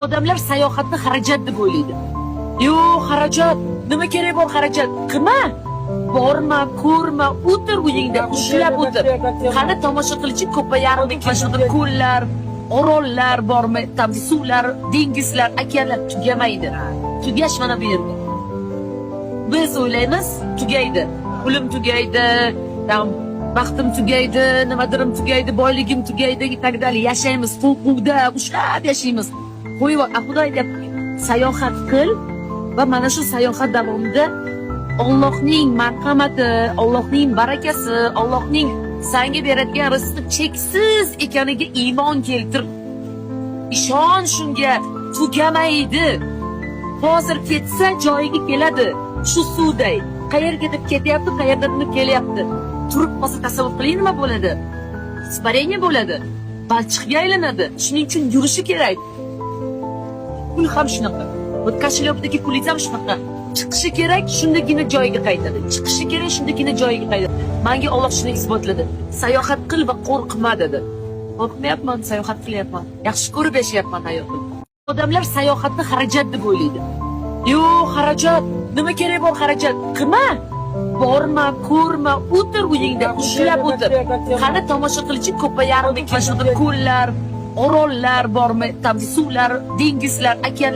Odamlar sayohatni xarajat deb o'ylaydi. Yo'q, xarajat, nima kerak bor xarajat? Qilma. Borma, ko'rma, o'tir uyingda, ushlab o'tir. Qani tomosha qilishing ko'payardi, kashida ko'llar, orollar bormi, tam suvlar, dengizlar, okeanlar tugamaydi. Tugash mana bu yerda. Biz o'ylaymiz, tugaydi. Pulim tugaydi, baxtim tugaydi, nimadirim tugaydi, boyligim tugaydi, itagdali yashaymiz, qo'rquvda ushlab yashaymiz. Qo'yib, Xudo aytayapti, sayohat qil va mana shu sayohat davomida Allohning marhamati, Allohning barakasi, Allohning senga beradigan rizqi cheksiz ekaniga iymon keltir. Ishon shunga, tugamaydi. Hozir ketsa joyiga keladi. Shu suvday. Qayerga deb ketyapti, qayerdan deb kelyapti. Turib qolsa tasavvur qiling nima bo'ladi? Ispareniya bo'ladi. Balchiqga aylanadi. Shuning uchun yurishi kerak. Pul ham shunaqa. Bu koshelokdagi pulingiz ham shunaqa. Chiqishi kerak, shundagina joyiga qaytadi. Chiqishi kerak, shundagina joyiga qaytadi. Menga Alloh shuni isbotladi. Sayohat qil va qo'rqma dedi. Qo'rqmayapman, sayohat qilyapman. Yaxshi ko'rib yashayapman hayotni. Odamlar sayohatni xarajat deb o'ylaydi. Yo'q, xarajat, nima kerak bor xarajat? Qilma. Borma, ko'rma, o'tir uyingda, ushlab o'tir. Qani tomosha qilishing ko'payardi, kashida ko'llar, orollar bormi, tam suvlar, dengizlar, okeanlar